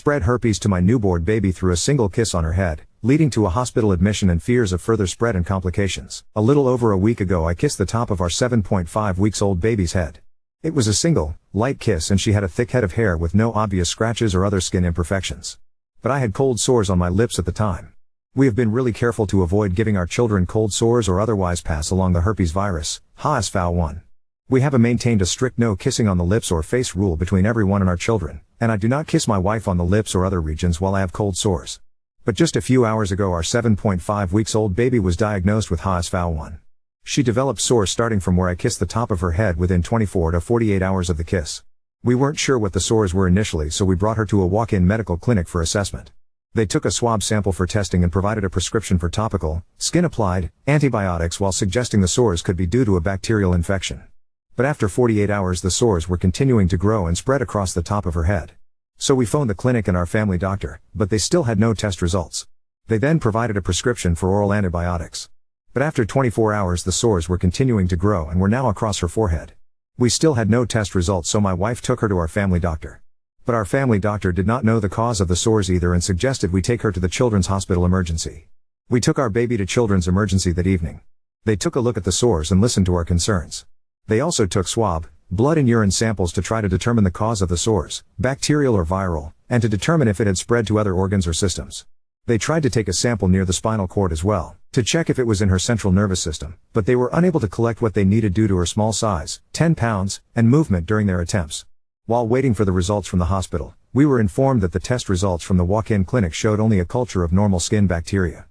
spread herpes to my newborn baby through a single kiss on her head, leading to a hospital admission and fears of further spread and complications. A little over a week ago I kissed the top of our 7.5 weeks old baby's head. It was a single, light kiss and she had a thick head of hair with no obvious scratches or other skin imperfections. But I had cold sores on my lips at the time. We have been really careful to avoid giving our children cold sores or otherwise pass along the herpes virus, HSV1. We have maintained a strict no kissing on the lips or face rule between everyone and our children, and I do not kiss my wife on the lips or other regions while I have cold sores. But just a few hours ago our 7.5 weeks old baby was diagnosed with HSV1. She developed sores starting from where I kissed the top of her head within 24 to 48 hours of the kiss. We weren't sure what the sores were initially, so we brought her to a walk-in medical clinic for assessment. They took a swab sample for testing and provided a prescription for topical, skin-applied, antibiotics while suggesting the sores could be due to a bacterial infection. But after 48 hours the sores were continuing to grow and spread across the top of her head. So we phoned the clinic and our family doctor, but they still had no test results. They then provided a prescription for oral antibiotics. But after 24 hours the sores were continuing to grow and were now across her forehead. We still had no test results, so my wife took her to our family doctor. But our family doctor did not know the cause of the sores either and suggested we take her to the Children's Hospital Emergency. We took our baby to Children's Emergency that evening. They took a look at the sores and listened to our concerns. They also took swab, blood and urine samples to try to determine the cause of the sores, bacterial or viral, and to determine if it had spread to other organs or systems. They tried to take a sample near the spinal cord as well, to check if it was in her central nervous system, but they were unable to collect what they needed due to her small size, 10 pounds, and movement during their attempts. While waiting for the results from the hospital, we were informed that the test results from the walk-in clinic showed only a culture of normal skin bacteria.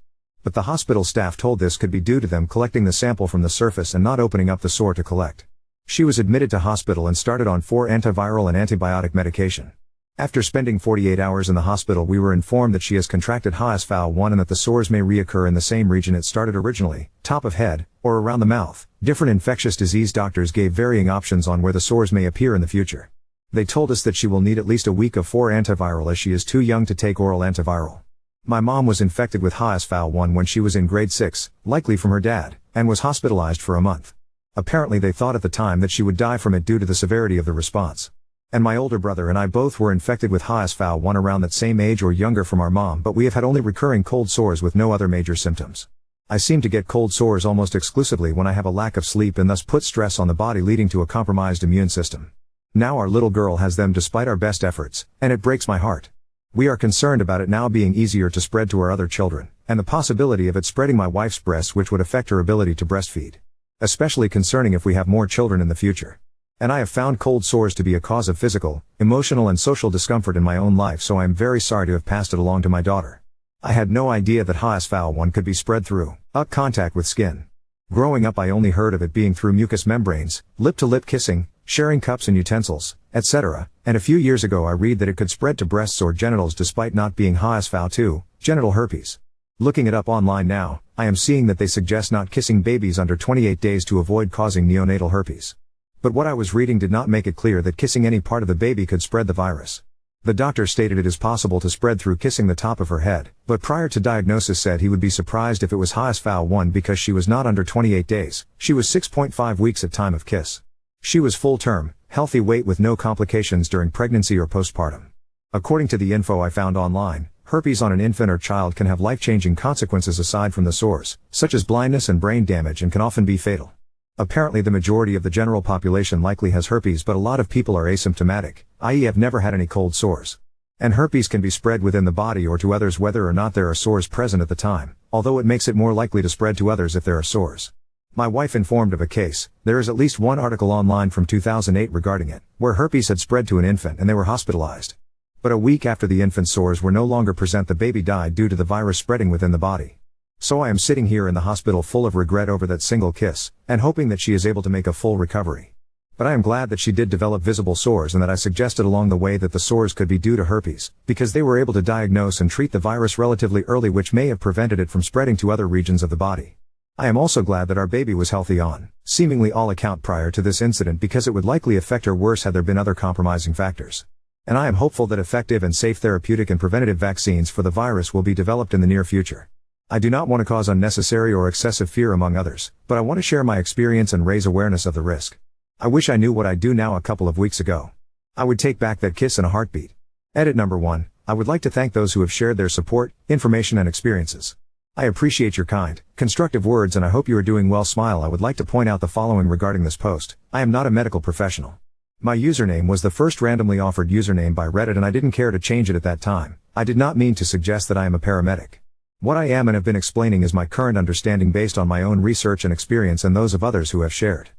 But the hospital staff told this could be due to them collecting the sample from the surface and not opening up the sore to collect. She was admitted to hospital and started on 4 antiviral and antibiotic medication. After spending 48 hours in the hospital we were informed that she has contracted HSV1 and that the sores may reoccur in the same region it started originally, top of head, or around the mouth. Different infectious disease doctors gave varying options on where the sores may appear in the future. They told us that she will need at least a week of 4 antiviral as she is too young to take oral antiviral. My mom was infected with HSV1 when she was in grade 6, likely from her dad, and was hospitalized for a month. Apparently they thought at the time that she would die from it due to the severity of the response. And my older brother and I both were infected with HSV1 around that same age or younger from our mom, but we have had only recurring cold sores with no other major symptoms. I seem to get cold sores almost exclusively when I have a lack of sleep and thus put stress on the body, leading to a compromised immune system. Now our little girl has them despite our best efforts, and it breaks my heart. We are concerned about it now being easier to spread to our other children, and the possibility of it spreading my wife's breasts, which would affect her ability to breastfeed. Especially concerning if we have more children in the future. And I have found cold sores to be a cause of physical, emotional and social discomfort in my own life, so I am very sorry to have passed it along to my daughter. I had no idea that HSV1 could be spread through contact with skin. Growing up I only heard of it being through mucous membranes, lip-to-lip kissing, sharing cups and utensils, etc., and a few years ago I read that it could spread to breasts or genitals despite not being HSV2, genital herpes. Looking it up online now, I am seeing that they suggest not kissing babies under 28 days to avoid causing neonatal herpes. But what I was reading did not make it clear that kissing any part of the baby could spread the virus. The doctor stated it is possible to spread through kissing the top of her head, but prior to diagnosis said he would be surprised if it was HSV1 because she was not under 28 days, she was 6.5 weeks at time of kiss. She was full-term, healthy weight with no complications during pregnancy or postpartum. According to the info I found online, herpes on an infant or child can have life-changing consequences aside from the sores, such as blindness and brain damage, and can often be fatal. Apparently the majority of the general population likely has herpes, but a lot of people are asymptomatic, i.e. have never had any cold sores. And herpes can be spread within the body or to others whether or not there are sores present at the time, although it makes it more likely to spread to others if there are sores. My wife informed of a case. There is at least one article online from 2008 regarding it, where herpes had spread to an infant and they were hospitalized. But a week after the infant's sores were no longer present, the baby died due to the virus spreading within the body. So I am sitting here in the hospital full of regret over that single kiss, and hoping that she is able to make a full recovery. But I am glad that she did develop visible sores and that I suggested along the way that the sores could be due to herpes, because they were able to diagnose and treat the virus relatively early, which may have prevented it from spreading to other regions of the body. I am also glad that our baby was healthy on seemingly all account prior to this incident, because it would likely affect her worse had there been other compromising factors. And I am hopeful that effective and safe therapeutic and preventative vaccines for the virus will be developed in the near future. I do not want to cause unnecessary or excessive fear among others, but I want to share my experience and raise awareness of the risk. I wish I knew what I do now a couple of weeks ago. I would take back that kiss in a heartbeat. Edit number 1. I would like to thank those who have shared their support, information and experiences. I appreciate your kind, constructive words and I hope you are doing well. Smile. I would like to point out the following regarding this post. I am not a medical professional. My username was the first randomly offered username by Reddit and I didn't care to change it at that time. I did not mean to suggest that I am a paramedic. What I am and have been explaining is my current understanding based on my own research and experience and those of others who have shared.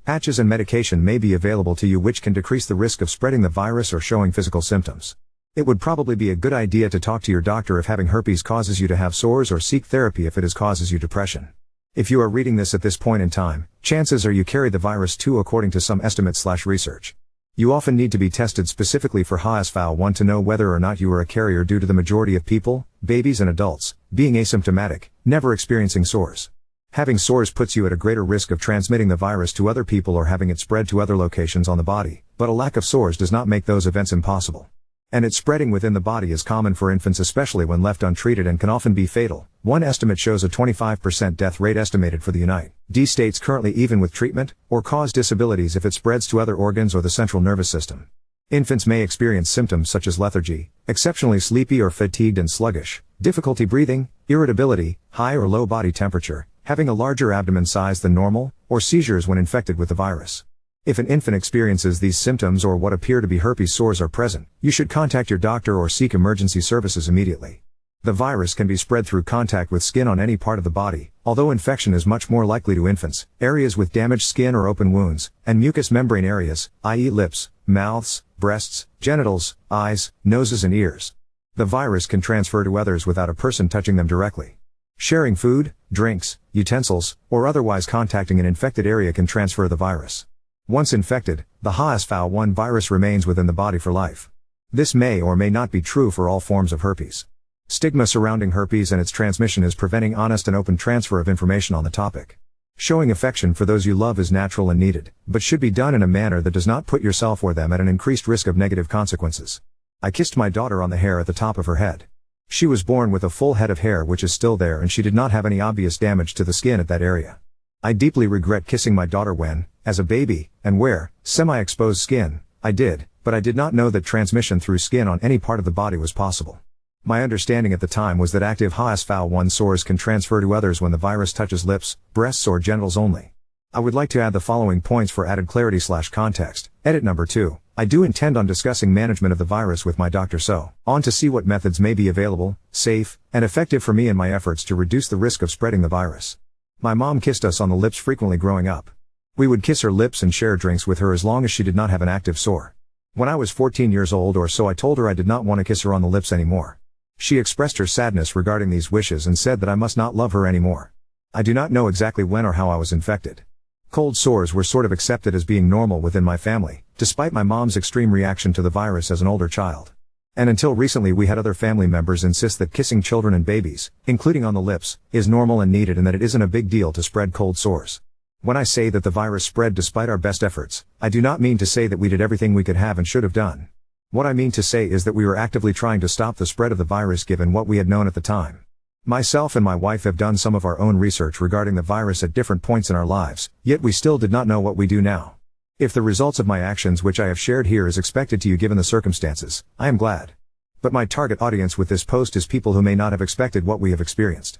Patches and medication may be available to you which can decrease the risk of spreading the virus or showing physical symptoms. It would probably be a good idea to talk to your doctor if having herpes causes you to have sores or seek therapy if it causes you depression. If you are reading this at this point in time, chances are you carry the virus too according to some estimates/research. You often need to be tested specifically for HSV-1 to know whether or not you are a carrier due to the majority of people, babies and adults, being asymptomatic, never experiencing sores. Having sores puts you at a greater risk of transmitting the virus to other people or having it spread to other locations on the body, but a lack of sores does not make those events impossible. And its spreading within the body is common for infants especially when left untreated and can often be fatal. One estimate shows a 25% death rate estimated for the United States currently even with treatment, or cause disabilities if it spreads to other organs or the central nervous system. Infants may experience symptoms such as lethargy, exceptionally sleepy or fatigued and sluggish, difficulty breathing, irritability, high or low body temperature, having a larger abdomen size than normal, or seizures when infected with the virus. If an infant experiences these symptoms or what appear to be herpes sores are present, you should contact your doctor or seek emergency services immediately. The virus can be spread through contact with skin on any part of the body, although infection is much more likely to infants, areas with damaged skin or open wounds, and mucous membrane areas, i.e. lips, mouths, breasts, genitals, eyes, noses and ears. The virus can transfer to others without a person touching them directly. Sharing food, drinks, utensils, or otherwise contacting an infected area can transfer the virus. Once infected, the HSV-1 virus remains within the body for life. This may or may not be true for all forms of herpes. Stigma surrounding herpes and its transmission is preventing honest and open transfer of information on the topic. Showing affection for those you love is natural and needed, but should be done in a manner that does not put yourself or them at an increased risk of negative consequences. I kissed my daughter on the hair at the top of her head. She was born with a full head of hair which is still there and she did not have any obvious damage to the skin at that area. I deeply regret kissing my daughter when, as a baby, and where, semi-exposed skin, I did, but I did not know that transmission through skin on any part of the body was possible. My understanding at the time was that active HSV-1 sores can transfer to others when the virus touches lips, breasts or genitals only. I would like to add the following points for added clarity/context. Edit number 2. I do intend on discussing management of the virus with my doctor so on to see what methods may be available, safe, and effective for me in my efforts to reduce the risk of spreading the virus. My mom kissed us on the lips frequently growing up. We would kiss her lips and share drinks with her as long as she did not have an active sore. When I was 14 years old or so I told her I did not want to kiss her on the lips anymore. She expressed her sadness regarding these wishes and said that I must not love her anymore. I do not know exactly when or how I was infected. Cold sores were sort of accepted as being normal within my family, despite my mom's extreme reaction to the virus as an older child. And until recently we had other family members insist that kissing children and babies, including on the lips, is normal and needed and that it isn't a big deal to spread cold sores. When I say that the virus spread despite our best efforts, I do not mean to say that we did everything we could have and should have done. What I mean to say is that we were actively trying to stop the spread of the virus given what we had known at the time. Myself and my wife have done some of our own research regarding the virus at different points in our lives, yet we still did not know what we do now. If the results of my actions which I have shared here is expected to you given the circumstances, I am glad. But my target audience with this post is people who may not have expected what we have experienced.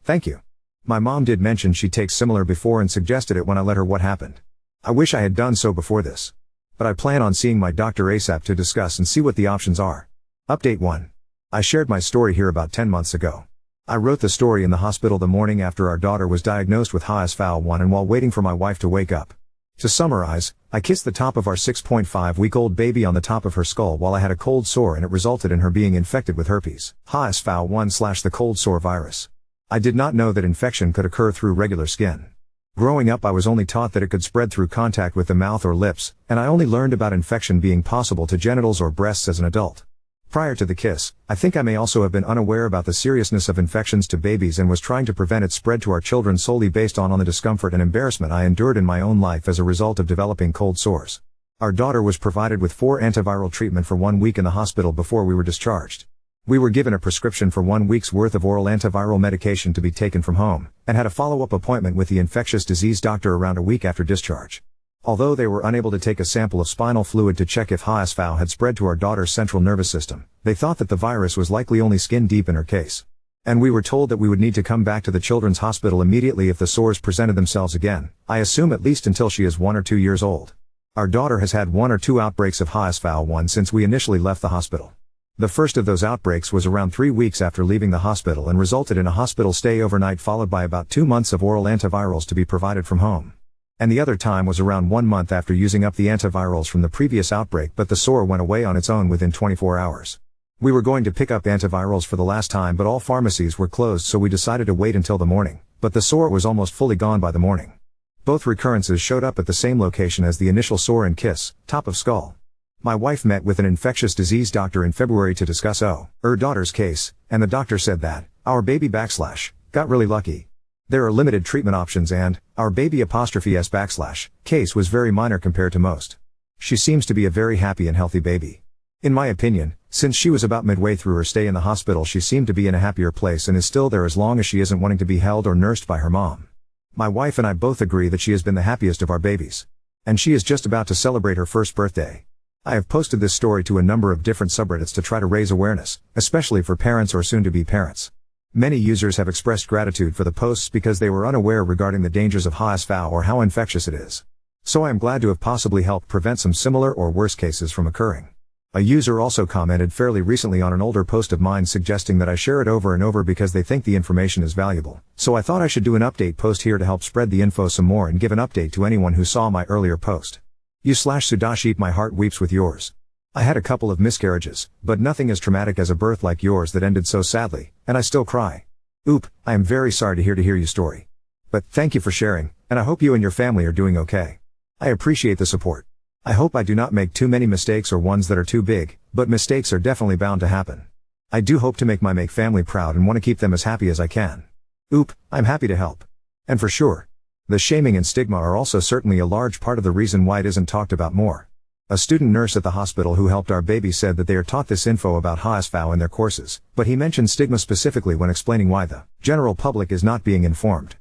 Thank you. My mom did mention she takes similar before and suggested it when I let her what happened. I wish I had done so before this. But I plan on seeing my doctor ASAP to discuss and see what the options are. Update 1. I shared my story here about 10 months ago. I wrote the story in the hospital the morning after our daughter was diagnosed with HSV-1 and while waiting for my wife to wake up. To summarize, I kissed the top of our 6.5-week-old baby on the top of her skull while I had a cold sore and it resulted in her being infected with herpes, HSV-1/the cold sore virus. I did not know that infection could occur through regular skin. Growing up I was only taught that it could spread through contact with the mouth or lips, and I only learned about infection being possible to genitals or breasts as an adult. Prior to the kiss, I think I may also have been unaware about the seriousness of infections to babies and was trying to prevent its spread to our children solely based on the discomfort and embarrassment I endured in my own life as a result of developing cold sores. Our daughter was provided with 4 antiviral treatment for 1 week in the hospital before we were discharged. We were given a prescription for 1 week's worth of oral antiviral medication to be taken from home, and had a follow-up appointment with the infectious disease doctor around a week after discharge. Although they were unable to take a sample of spinal fluid to check if HSV had spread to our daughter's central nervous system, they thought that the virus was likely only skin deep in her case. And we were told that we would need to come back to the children's hospital immediately if the sores presented themselves again, I assume at least until she is 1 or 2 years old. Our daughter has had 1 or 2 outbreaks of HSV-1 since we initially left the hospital. The first of those outbreaks was around 3 weeks after leaving the hospital and resulted in a hospital stay overnight, followed by about 2 months of oral antivirals to be provided from home. And the other time was around 1 month after using up the antivirals from the previous outbreak, but the sore went away on its own within 24 hours. We were going to pick up antivirals for the last time, but all pharmacies were closed, so we decided to wait until the morning, but the sore was almost fully gone by the morning. Both recurrences showed up at the same location as the initial sore and kiss, top of skull. My wife met with an infectious disease doctor in February to discuss her daughter's case, and the doctor said that our baby got really lucky. There are limited treatment options and our baby s case was very minor compared to most. She seems to be a very happy and healthy baby. In my opinion, since she was about midway through her stay in the hospital, she seemed to be in a happier place and is still there as long as she isn't wanting to be held or nursed by her mom. My wife and I both agree that she has been the happiest of our babies. And she is just about to celebrate her first birthday. I have posted this story to a number of different subreddits to try to raise awareness, especially for parents or soon-to-be parents. Many users have expressed gratitude for the posts because they were unaware regarding the dangers of HSV or how infectious it is. So I am glad to have possibly helped prevent some similar or worse cases from occurring. A user also commented fairly recently on an older post of mine suggesting that I share it over and over because they think the information is valuable, so I thought I should do an update post here to help spread the info some more and give an update to anyone who saw my earlier post. /Sudashit, my heart weeps with yours. I had a couple of miscarriages, but nothing as traumatic as a birth like yours that ended so sadly, and I still cry. I am very sorry to hear your story. But thank you for sharing, and I hope you and your family are doing okay. I appreciate the support. I hope I do not make too many mistakes or ones that are too big, but mistakes are definitely bound to happen. I do hope to make my family proud and want to keep them as happy as I can. I'm happy to help. And for sure, the shaming and stigma are also certainly a large part of the reason why it isn't talked about more. A student nurse at the hospital who helped our baby said that they are taught this info about HSV in their courses, but he mentioned stigma specifically when explaining why the general public is not being informed.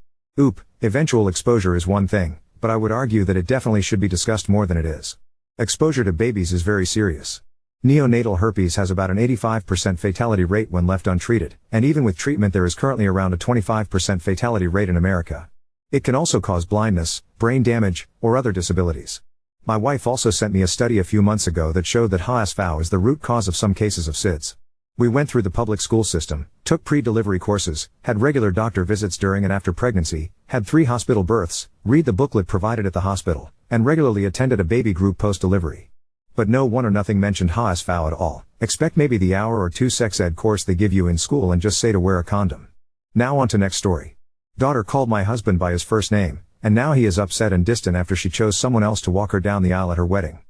Eventual exposure is one thing, but I would argue that it definitely should be discussed more than it is. Exposure to babies is very serious. Neonatal herpes has about an 85% fatality rate when left untreated, and even with treatment there is currently around a 25% fatality rate in America. It can also cause blindness, brain damage, or other disabilities. My wife also sent me a study a few months ago that showed that HSV is the root cause of some cases of SIDS. We went through the public school system, took pre-delivery courses, had regular doctor visits during and after pregnancy, had 3 hospital births, read the booklet provided at the hospital, and regularly attended a baby group post-delivery. But no one or nothing mentioned HSV at all. Expect maybe the hour or 2 sex ed course they give you in school and just say to wear a condom. Now on to next story. Daughter called my husband by his first name, and now he is upset and distant after she chose someone else to walk her down the aisle at her wedding.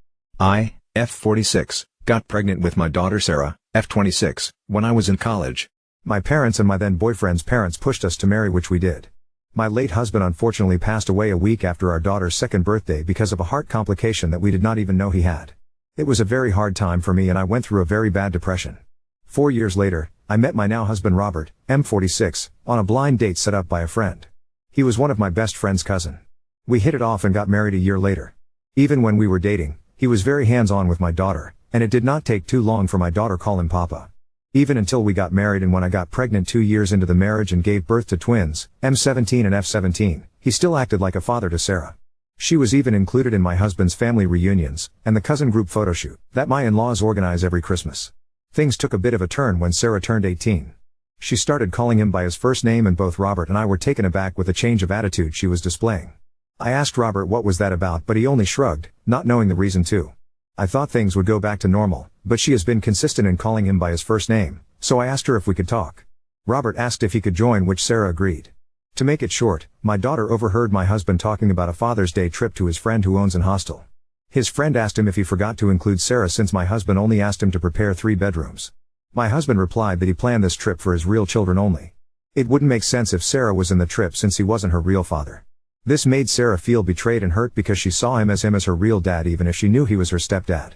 I, F46, got pregnant with my daughter Sarah, F26, when I was in college. My parents and my then boyfriend's parents pushed us to marry, which we did. My late husband unfortunately passed away a week after our daughter's 2nd birthday because of a heart complication that we did not even know he had. It was a very hard time for me and I went through a very bad depression. 4 years later, I met my now husband Robert, M46, on a blind date set up by a friend. He was one of my best friend's cousin. We hit it off and got married a year later. Even when we were dating, he was very hands-on with my daughter, and it did not take too long for my daughter to call him Papa. Even until we got married, and when I got pregnant 2 years into the marriage and gave birth to twins, M17 and F17, he still acted like a father to Sarah. She was even included in my husband's family reunions, and the cousin group photo shoot that my in-laws organize every Christmas. Things took a bit of a turn when Sarah turned 18. She started calling him by his first name and both Robert and I were taken aback with the change of attitude she was displaying. I asked Robert what was that about, but he only shrugged, not knowing the reason too. I thought things would go back to normal, but she has been consistent in calling him by his first name, so I asked her if we could talk. Robert asked if he could join, which Sarah agreed. To make it short, my daughter overheard my husband talking about a Father's Day trip to his friend who owns an hostel. His friend asked him if he forgot to include Sarah since my husband only asked him to prepare 3 bedrooms. My husband replied that he planned this trip for his real children only. It wouldn't make sense if Sarah was in the trip since he wasn't her real father. This made Sarah feel betrayed and hurt because she saw him as her real dad even if she knew he was her stepdad.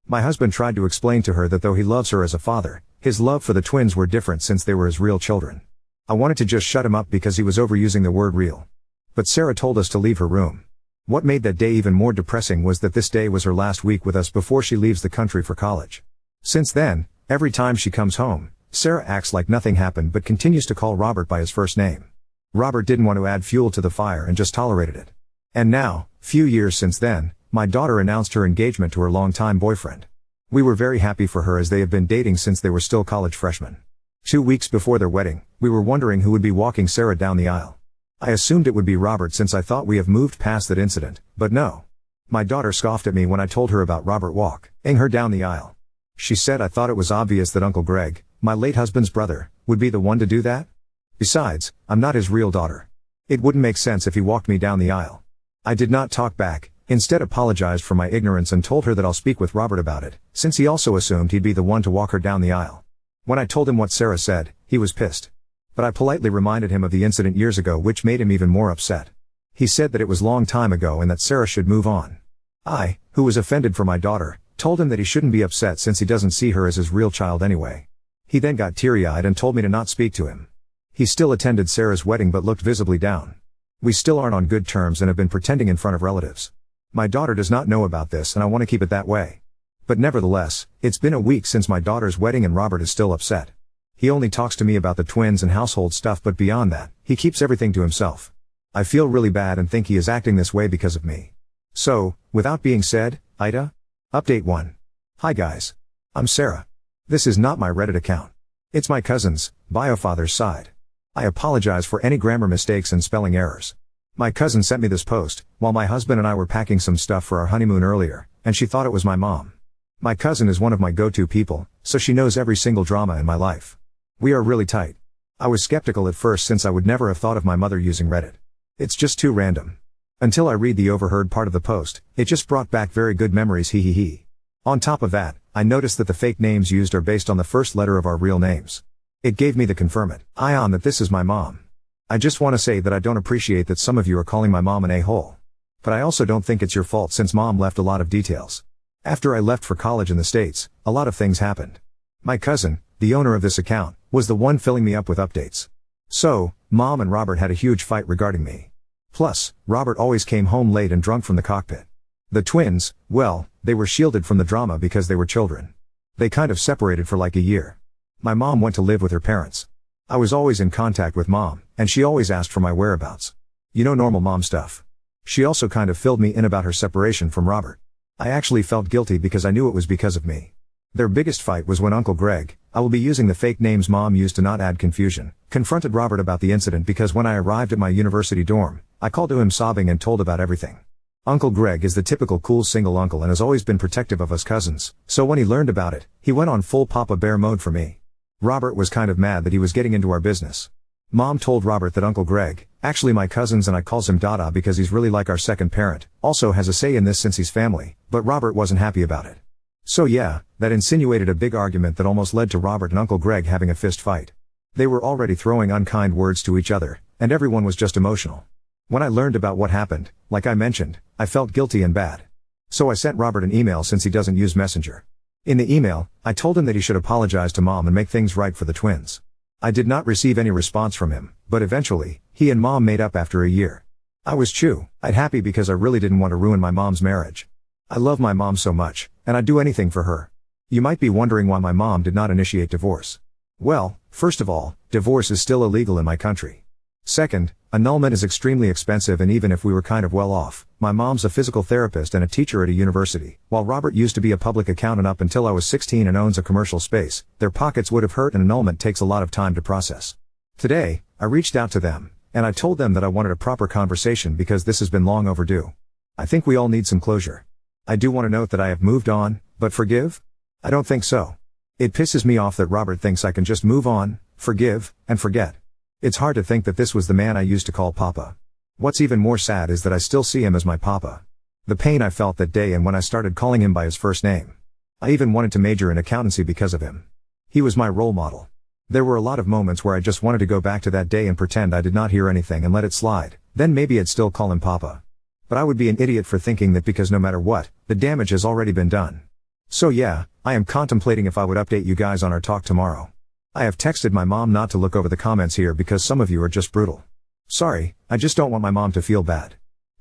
My husband tried to explain to her that though he loves her as a father, his love for the twins were different since they were his real children. I wanted to just shut him up because he was overusing the word real. But Sarah told us to leave her room. What made that day even more depressing was that this day was her last week with us before she leaves the country for college. Since then, every time she comes home, Sarah acts like nothing happened but continues to call Robert by his first name. Robert didn't want to add fuel to the fire and just tolerated it. And now, few years since then, my daughter announced her engagement to her longtime boyfriend. We were very happy for her as they have been dating since they were still college freshmen. 2 weeks before their wedding, we were wondering who would be walking Sarah down the aisle. I assumed it would be Robert since I thought we have moved past that incident, but no. My daughter scoffed at me when I told her about Robert walking her down the aisle. She said I thought it was obvious that Uncle Greg, my late husband's brother, would be the one to do that. Besides, I'm not his real daughter. It wouldn't make sense if he walked me down the aisle. I did not talk back, instead apologized for my ignorance and told her that I'll speak with Robert about it, since he also assumed he'd be the one to walk her down the aisle. When I told him what Sarah said, he was pissed. But I politely reminded him of the incident years ago, which made him even more upset. He said that it was long time ago and that Sarah should move on. I, who was offended for my daughter, told him that he shouldn't be upset since he doesn't see her as his real child anyway. He then got teary-eyed and told me to not speak to him. He still attended Sarah's wedding but looked visibly down. We still aren't on good terms and have been pretending in front of relatives. My daughter does not know about this and I want to keep it that way. But nevertheless, it's been a week since my daughter's wedding and Robert is still upset. He only talks to me about the twins and household stuff, but beyond that, he keeps everything to himself. I feel really bad and think he is acting this way because of me. So, without being said, Ida? Update 1. Hi guys. I'm Sarah. This is not my Reddit account. It's my cousin's, biofather's side. I apologize for any grammar mistakes and spelling errors. My cousin sent me this post, while my husband and I were packing some stuff for our honeymoon earlier, and she thought it was my mom. My cousin is one of my go-to people, so she knows every single drama in my life. We are really tight. I was skeptical at first since I would never have thought of my mother using Reddit. It's just too random. Until I read the overheard part of the post, it just brought back very good memories, he. On top of that, I noticed that the fake names used are based on the first letter of our real names. It gave me the confirm it, ion that this is my mom. I just want to say that I don't appreciate that some of you are calling my mom an a-hole. But I also don't think it's your fault since mom left a lot of details. After I left for college in the States, a lot of things happened. My cousin, the owner of this account, was the one filling me up with updates. So, mom and Robert had a huge fight regarding me. Plus, Robert always came home late and drunk from the cockpit. The twins, well, they were shielded from the drama because they were children. They kind of separated for like a year. My mom went to live with her parents. I was always in contact with mom, and she always asked for my whereabouts. You know, normal mom stuff. She also kind of filled me in about her separation from Robert. I actually felt guilty because I knew it was because of me. Their biggest fight was when Uncle Greg, I will be using the fake names mom used to not add confusion, confronted Robert about the incident because when I arrived at my university dorm, I called to him sobbing and told about everything. Uncle Greg is the typical cool single uncle and has always been protective of us cousins, so when he learned about it, he went on full Papa Bear mode for me. Robert was kind of mad that he was getting into our business. Mom told Robert that Uncle Greg, actually my cousins and I calls him Dada because he's really like our second parent, also has a say in this since he's family, but Robert wasn't happy about it. So yeah, that insinuated a big argument that almost led to Robert and Uncle Greg having a fist fight. They were already throwing unkind words to each other, and everyone was just emotional. When I learned about what happened, like I mentioned, I felt guilty and bad. So I sent Robert an email since he doesn't use Messenger. In the email, I told him that he should apologize to mom and make things right for the twins. I did not receive any response from him, but eventually, he and mom made up after a year. I was I'd happy because I really didn't want to ruin my mom's marriage. I love my mom so much, and I'd do anything for her. You might be wondering why my mom did not initiate divorce. Well, first of all, divorce is still illegal in my country. Second, annulment is extremely expensive, and even if we were kind of well off, my mom's a physical therapist and a teacher at a university, while Robert used to be a public accountant up until I was 16 and owns a commercial space. Their pockets would have hurt and annulment takes a lot of time to process. Today, I reached out to them, and I told them that I wanted a proper conversation because this has been long overdue. I think we all need some closure. I do want to note that I have moved on, but forgive? I don't think so. It pisses me off that Robert thinks I can just move on, forgive, and forget. It's hard to think that this was the man I used to call Papa. What's even more sad is that I still see him as my Papa. The pain I felt that day and when I started calling him by his first name. I even wanted to major in accountancy because of him. He was my role model. There were a lot of moments where I just wanted to go back to that day and pretend I did not hear anything and let it slide, then maybe I'd still call him Papa. But I would be an idiot for thinking that because no matter what, the damage has already been done. So yeah, I am contemplating if I would update you guys on our talk tomorrow. I have texted my mom not to look over the comments here because some of you are just brutal. Sorry, I just don't want my mom to feel bad.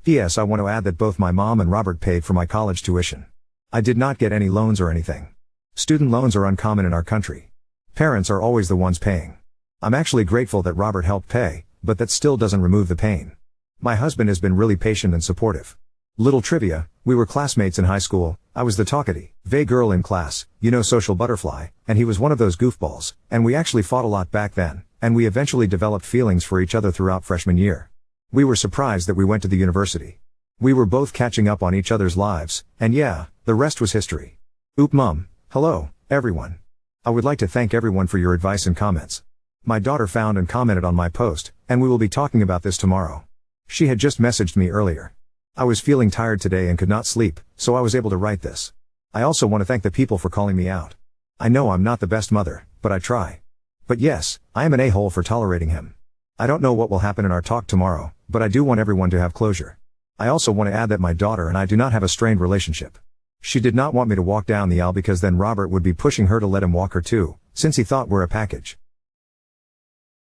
P.S. I want to add that both my mom and Robert paid for my college tuition. I did not get any loans or anything. Student loans are uncommon in our country. Parents are always the ones paying. I'm actually grateful that Robert helped pay, but that still doesn't remove the pain. My husband has been really patient and supportive. Little trivia, we were classmates in high school. I was the talkative girl in class, social butterfly, and he was one of those goofballs, and we actually fought a lot back then, and we eventually developed feelings for each other throughout freshman year. We were surprised that we went to the university. We were both catching up on each other's lives, and yeah, the rest was history. Oop mum, hello, everyone. I would like to thank everyone for your advice and comments. My daughter found and commented on my post, and we will be talking about this tomorrow. She had just messaged me earlier. I was feeling tired today and could not sleep, so I was able to write this. I also want to thank the people for calling me out. I know I'm not the best mother, but I try. But yes, I am an a-hole for tolerating him. I don't know what will happen in our talk tomorrow, but I do want everyone to have closure. I also want to add that my daughter and I do not have a strained relationship. She did not want me to walk down the aisle because then Robert would be pushing her to let him walk her too, since he thought we're a package.